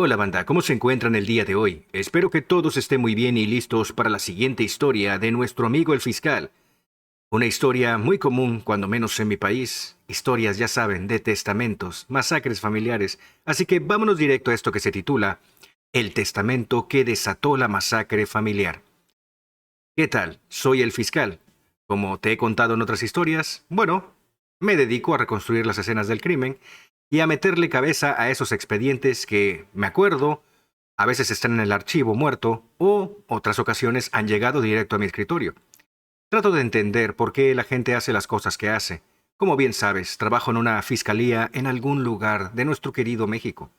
Hola banda, ¿cómo se encuentran el día de hoy? Espero que todos estén muy bien y listos para la siguiente historia de nuestro amigo el fiscal. Una historia muy común, cuando menos en mi país. Historias, ya saben, de testamentos, masacres familiares. Así que vámonos directo a esto que se titula El testamento que desató la masacre familiar. ¿Qué tal? Soy el fiscal. Como te he contado en otras historias, bueno, me dedico a reconstruir las escenas del crimen y a meterle cabeza a esos expedientes que, me acuerdo, a veces están en el archivo muerto o otras ocasiones han llegado directo a mi escritorio. Trato de entender por qué la gente hace las cosas que hace. Como bien sabes, trabajo en una fiscalía en algún lugar de nuestro querido México.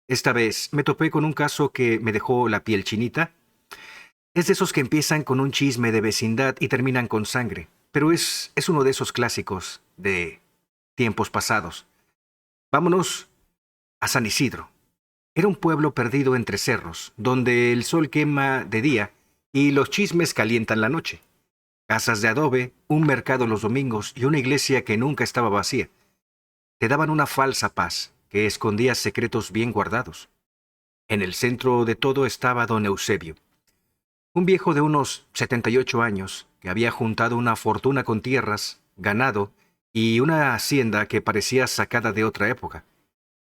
Esta vez me topé con un caso que me dejó la piel chinita. Es de esos que empiezan con un chisme de vecindad y terminan con sangre, pero es uno de esos clásicos de tiempos pasados. Vámonos a San Isidro. Era un pueblo perdido entre cerros, donde el sol quema de día y los chismes calientan la noche. Casas de adobe, un mercado los domingos y una iglesia que nunca estaba vacía. Te daban una falsa paz que escondía secretos bien guardados. En el centro de todo estaba don Eusebio, un viejo de unos 78 años que había juntado una fortuna con tierras, ganado y una hacienda que parecía sacada de otra época.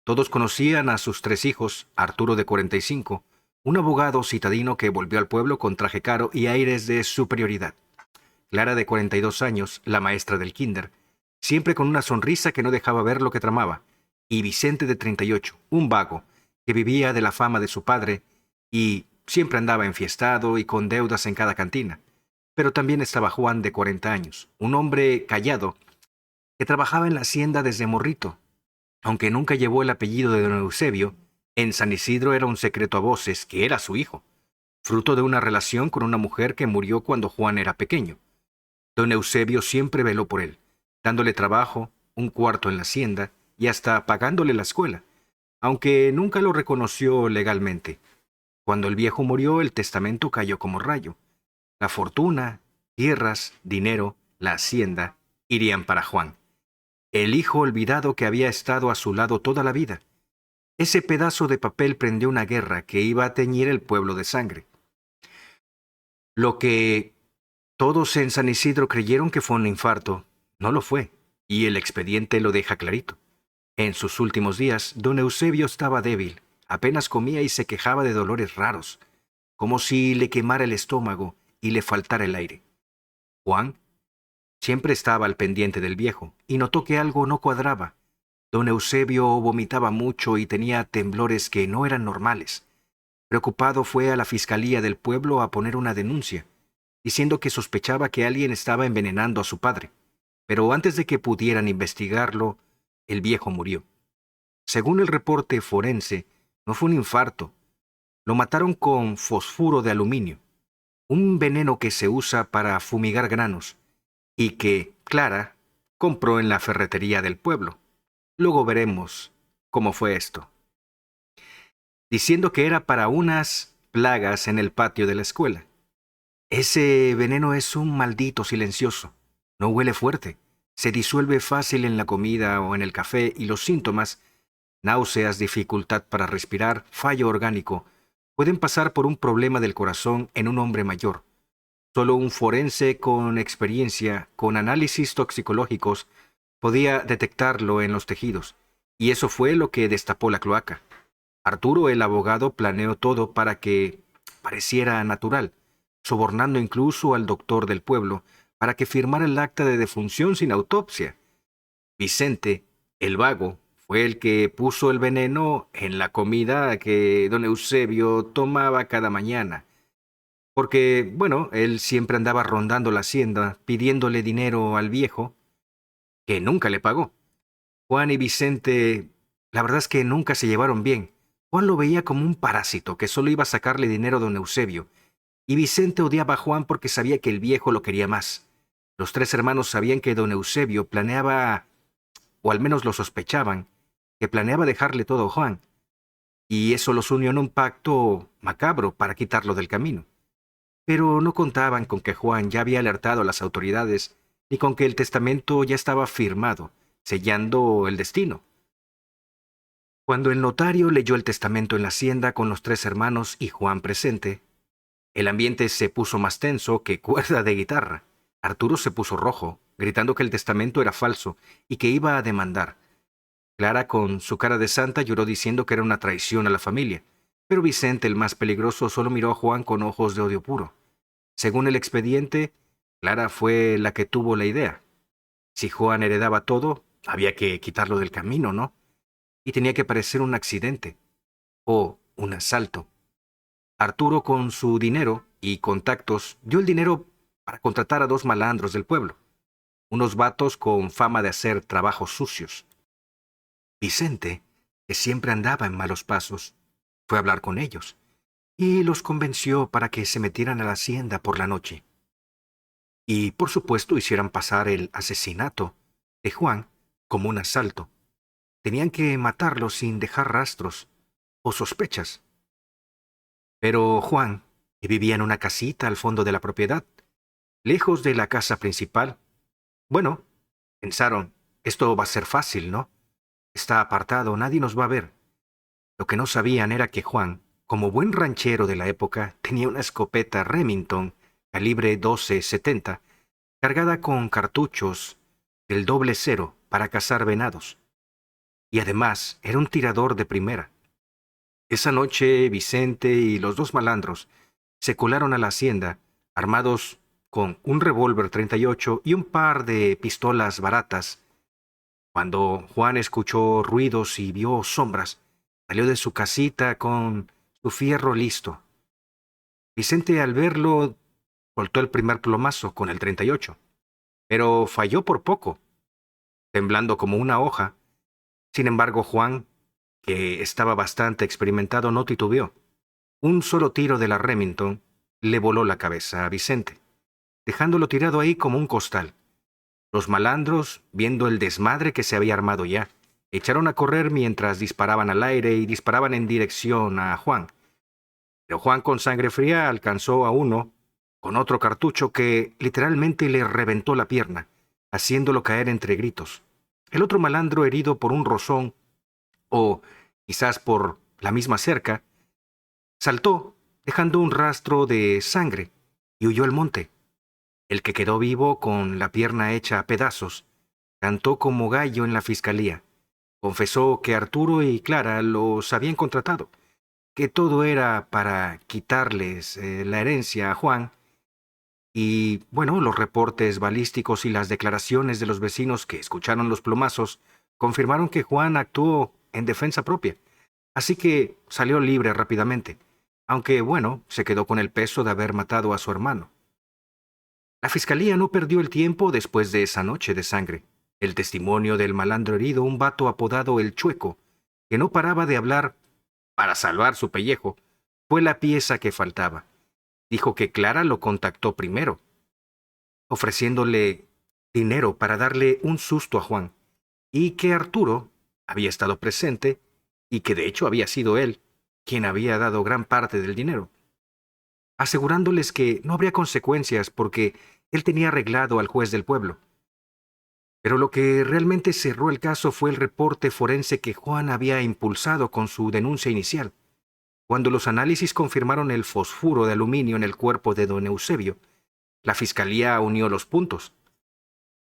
Todos conocían a sus tres hijos, Arturo de 45, un abogado citadino que volvió al pueblo con traje caro y aires de superioridad. Clara de 42 años, la maestra del kinder, siempre con una sonrisa que no dejaba ver lo que tramaba, y Vicente de 38, un vago, que vivía de la fama de su padre y siempre andaba enfiestado y con deudas en cada cantina. Pero también estaba Juan de 40 años, un hombre callado, que trabajaba en la hacienda desde morrito. Aunque nunca llevó el apellido de don Eusebio, en San Isidro era un secreto a voces que era su hijo, fruto de una relación con una mujer que murió cuando Juan era pequeño. Don Eusebio siempre veló por él, dándole trabajo, un cuarto en la hacienda y hasta pagándole la escuela, aunque nunca lo reconoció legalmente. Cuando el viejo murió, el testamento cayó como rayo. La fortuna, tierras, dinero, la hacienda, irían para Juan, el hijo olvidado que había estado a su lado toda la vida. Ese pedazo de papel prendió una guerra que iba a teñir el pueblo de sangre. Lo que todos en San Isidro creyeron que fue un infarto, no lo fue, y el expediente lo deja clarito. En sus últimos días, don Eusebio estaba débil, apenas comía y se quejaba de dolores raros, como si le quemara el estómago y le faltara el aire. Juan siempre estaba al pendiente del viejo y notó que algo no cuadraba. Don Eusebio vomitaba mucho y tenía temblores que no eran normales. Preocupado fue a la fiscalía del pueblo a poner una denuncia, diciendo que sospechaba que alguien estaba envenenando a su padre. Pero antes de que pudieran investigarlo, el viejo murió. Según el reporte forense, no fue un infarto. Lo mataron con fosfuro de aluminio, un veneno que se usa para fumigar granos, y que Clara compró en la ferretería del pueblo. Luego veremos cómo fue esto. Diciendo que era para unas plagas en el patio de la escuela. Ese veneno es un maldito silencioso. No huele fuerte. Se disuelve fácil en la comida o en el café y los síntomas, náuseas, dificultad para respirar, fallo orgánico, pueden pasar por un problema del corazón en un hombre mayor. Solo un forense con experiencia, con análisis toxicológicos, podía detectarlo en los tejidos, y eso fue lo que destapó la cloaca. Arturo, el abogado, planeó todo para que pareciera natural, sobornando incluso al doctor del pueblo para que firmara el acta de defunción sin autopsia. Vicente, el vago, fue el que puso el veneno en la comida que don Eusebio tomaba cada mañana, porque, bueno, él siempre andaba rondando la hacienda pidiéndole dinero al viejo, que nunca le pagó. Juan y Vicente, la verdad es que nunca se llevaron bien. Juan lo veía como un parásito que solo iba a sacarle dinero a don Eusebio, y Vicente odiaba a Juan porque sabía que el viejo lo quería más. Los tres hermanos sabían que don Eusebio planeaba, o al menos lo sospechaban, que planeaba dejarle todo a Juan, y eso los unió en un pacto macabro para quitarlo del camino. Pero no contaban con que Juan ya había alertado a las autoridades, ni con que el testamento ya estaba firmado, sellando el destino. Cuando el notario leyó el testamento en la hacienda con los tres hermanos y Juan presente, el ambiente se puso más tenso que cuerda de guitarra. Arturo se puso rojo, gritando que el testamento era falso y que iba a demandar. Clara, con su cara de santa, lloró diciendo que era una traición a la familia. Pero Vicente, el más peligroso, solo miró a Juan con ojos de odio puro. Según el expediente, Clara fue la que tuvo la idea. Si Juan heredaba todo, había que quitarlo del camino, ¿no? Y tenía que parecer un accidente o un asalto. Arturo, con su dinero y contactos, dio el dinero para contratar a dos malandros del pueblo, unos vatos con fama de hacer trabajos sucios. Vicente, que siempre andaba en malos pasos, fue a hablar con ellos y los convenció para que se metieran a la hacienda por la noche. Y, por supuesto, hicieran pasar el asesinato de Juan como un asalto. Tenían que matarlo sin dejar rastros o sospechas. Pero Juan, que vivía en una casita al fondo de la propiedad, lejos de la casa principal, bueno, pensaron, esto va a ser fácil, ¿no? Está apartado, nadie nos va a ver. Lo que no sabían era que Juan, como buen ranchero de la época, tenía una escopeta Remington calibre 12-70, cargada con cartuchos del doble cero para cazar venados. Y además era un tirador de primera. Esa noche Vicente y los dos malandros se colaron a la hacienda, armados con un revólver 38 y un par de pistolas baratas. Cuando Juan escuchó ruidos y vio sombras, salió de su casita con su fierro listo. Vicente, al verlo, soltó el primer plomazo con el 38, pero falló por poco, temblando como una hoja. Sin embargo, Juan, que estaba bastante experimentado, no titubeó. Un solo tiro de la Remington le voló la cabeza a Vicente, dejándolo tirado ahí como un costal. Los malandros, viendo el desmadre que se había armado ya, echaron a correr mientras disparaban al aire y disparaban en dirección a Juan. Pero Juan, con sangre fría, alcanzó a uno con otro cartucho que literalmente le reventó la pierna, haciéndolo caer entre gritos. El otro malandro, herido por un rozón o quizás por la misma cerca, saltó, dejando un rastro de sangre, y huyó al monte. El que quedó vivo, con la pierna hecha a pedazos, cantó como gallo en la fiscalía. Confesó que Arturo y Clara los habían contratado, que todo era para quitarles la herencia a Juan. Y, bueno, los reportes balísticos y las declaraciones de los vecinos que escucharon los plomazos confirmaron que Juan actuó en defensa propia. Así que salió libre rápidamente, aunque, bueno, se quedó con el peso de haber matado a su hermano. La fiscalía no perdió el tiempo después de esa noche de sangre. El testimonio del malandro herido, un vato apodado El Chueco, que no paraba de hablar para salvar su pellejo, fue la pieza que faltaba. Dijo que Clara lo contactó primero, ofreciéndole dinero para darle un susto a Juan, y que Arturo había estado presente y que de hecho había sido él quien había dado gran parte del dinero, asegurándoles que no habría consecuencias porque él tenía arreglado al juez del pueblo. Pero lo que realmente cerró el caso fue el reporte forense que Juan había impulsado con su denuncia inicial. Cuando los análisis confirmaron el fosfuro de aluminio en el cuerpo de don Eusebio, la fiscalía unió los puntos.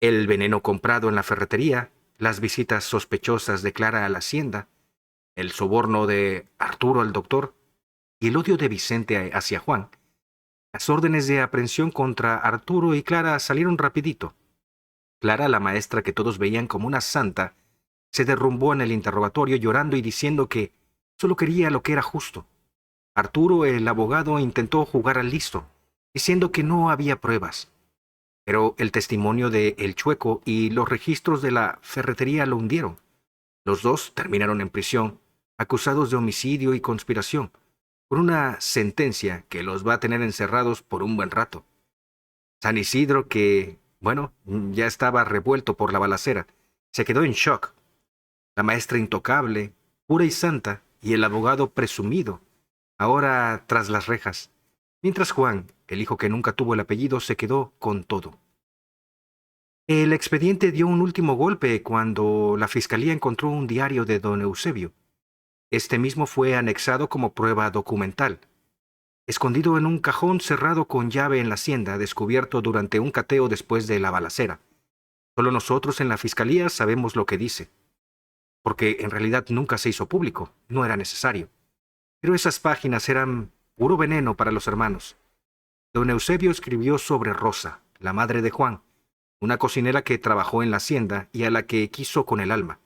El veneno comprado en la ferretería, las visitas sospechosas de Clara a la hacienda, el soborno de Arturo al doctor y el odio de Vicente hacia Juan. Las órdenes de aprehensión contra Arturo y Clara salieron rapidito. Clara, la maestra que todos veían como una santa, se derrumbó en el interrogatorio llorando y diciendo que solo quería lo que era justo. Arturo, el abogado, intentó jugar al listo, diciendo que no había pruebas. Pero el testimonio de El Chueco y los registros de la ferretería lo hundieron. Los dos terminaron en prisión, acusados de homicidio y conspiración, por una sentencia que los va a tener encerrados por un buen rato. San Isidro, que, bueno, ya estaba revuelto por la balacera, se quedó en shock. La maestra intocable, pura y santa, y el abogado presumido, ahora tras las rejas, mientras Juan, el hijo que nunca tuvo el apellido, se quedó con todo. El expediente dio un último golpe cuando la fiscalía encontró un diario de don Eusebio, Este mismo fue anexado como prueba documental, escondido en un cajón cerrado con llave en la hacienda, descubierto durante un cateo después de la balacera. Solo nosotros en la fiscalía sabemos lo que dice, porque en realidad nunca se hizo público, no era necesario. Pero esas páginas eran puro veneno para los hermanos. Don Eusebio escribió sobre Rosa, la madre de Juan, una cocinera que trabajó en la hacienda y a la que quiso con el alma.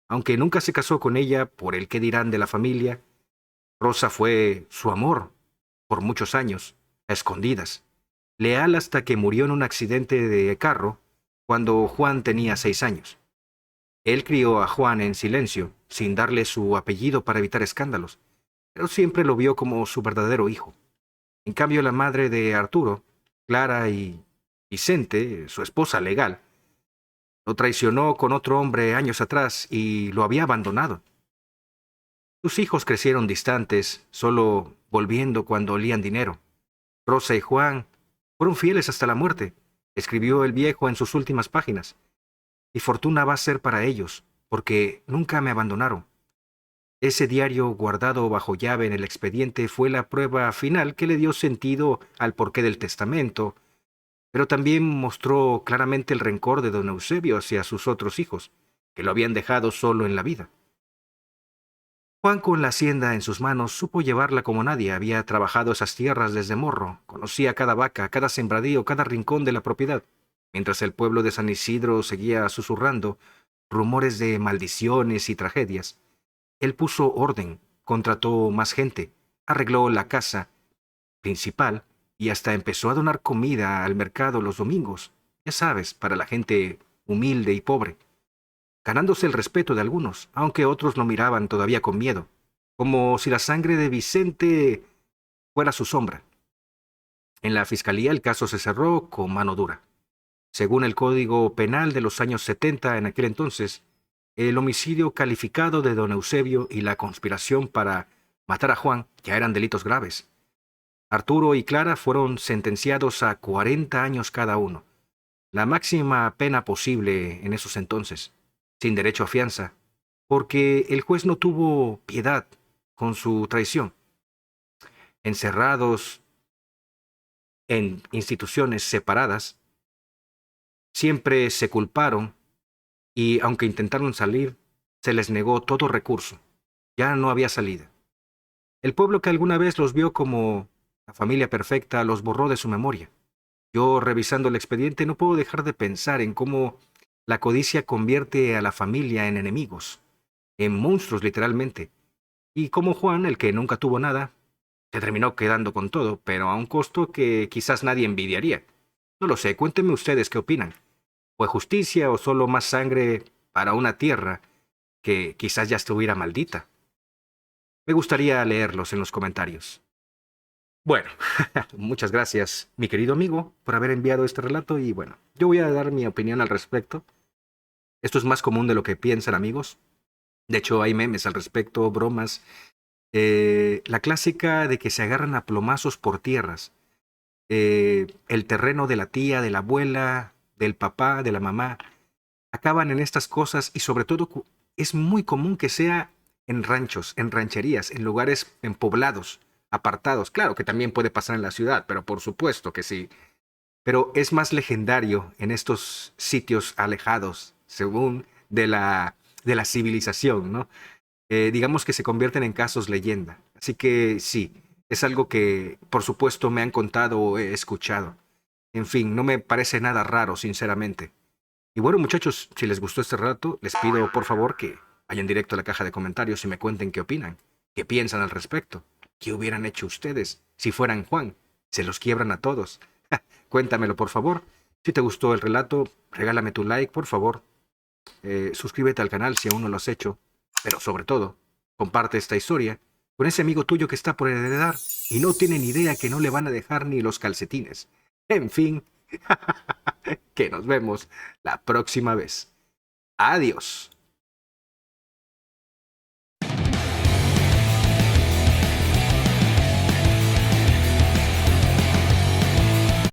Aunque nunca se casó con ella por el qué dirán de la familia, Rosa fue su amor por muchos años, a escondidas, leal hasta que murió en un accidente de carro cuando Juan tenía 6 años. Él crió a Juan en silencio, sin darle su apellido para evitar escándalos, pero siempre lo vio como su verdadero hijo. En cambio, la madre de Arturo, Clara y Vicente, su esposa legal, lo traicionó con otro hombre años atrás y lo había abandonado. Sus hijos crecieron distantes, solo volviendo cuando olían dinero. Rosa y Juan fueron fieles hasta la muerte, escribió el viejo en sus últimas páginas. Y fortuna va a ser para ellos, porque nunca me abandonaron. Ese diario guardado bajo llave en el expediente fue la prueba final que le dio sentido al porqué del testamento, pero también mostró claramente el rencor de don Eusebio hacia sus otros hijos, que lo habían dejado solo en la vida. Juan, con la hacienda en sus manos, supo llevarla como nadie. Había trabajado esas tierras desde morro, conocía cada vaca, cada sembradío, cada rincón de la propiedad, mientras el pueblo de San Isidro seguía susurrando rumores de maldiciones y tragedias. Él puso orden, contrató más gente, arregló la casa principal y hasta empezó a donar comida al mercado los domingos, ya sabes, para la gente humilde y pobre, ganándose el respeto de algunos, aunque otros lo miraban todavía con miedo, como si la sangre de Vicente fuera su sombra. En la fiscalía el caso se cerró con mano dura. Según el Código Penal de los años 70 en aquel entonces, el homicidio calificado de don Eusebio y la conspiración para matar a Juan ya eran delitos graves. Arturo y Clara fueron sentenciados a 40 años cada uno, la máxima pena posible en esos entonces, sin derecho a fianza, porque el juez no tuvo piedad con su traición. Encerrados en instituciones separadas, siempre se culparon y, aunque intentaron salir, se les negó todo recurso. Ya no había salida. El pueblo que alguna vez los vio como la familia perfecta los borró de su memoria. Yo, revisando el expediente, no puedo dejar de pensar en cómo la codicia convierte a la familia en enemigos, en monstruos literalmente, y cómo Juan, el que nunca tuvo nada, se terminó quedando con todo, pero a un costo que quizás nadie envidiaría. No lo sé, cuéntenme ustedes qué opinan. ¿Fue justicia o solo más sangre para una tierra que quizás ya estuviera maldita? Me gustaría leerlos en los comentarios. Bueno, muchas gracias, mi querido amigo, por haber enviado este relato y bueno, yo voy a dar mi opinión al respecto. Esto es más común de lo que piensan, amigos. De hecho, hay memes al respecto, bromas. La clásica de que se agarran a plomazos por tierras. El terreno de la tía, de la abuela, del papá, de la mamá, acaban en estas cosas y sobre todo es muy común que sea en ranchos, en rancherías, en lugares en poblados, apartados. Claro que también puede pasar en la ciudad, pero por supuesto que sí. Pero es más legendario en estos sitios alejados, según de la civilización, ¿no? Digamos que se convierten en casos leyenda. Así que sí, es algo que por supuesto me han contado o he escuchado. En fin, no me parece nada raro, sinceramente. Y bueno, muchachos, si les gustó este relato, les pido por favor que vayan directo a la caja de comentarios y me cuenten qué opinan, qué piensan al respecto, qué hubieran hecho ustedes si fueran Juan. Se los quiebran a todos. Cuéntamelo, por favor. Si te gustó el relato, regálame tu like, por favor. Suscríbete al canal si aún no lo has hecho. Pero sobre todo, comparte esta historia con ese amigo tuyo que está por heredar y no tiene ni idea que no le van a dejar ni los calcetines. En fin, que nos vemos la próxima vez. Adiós.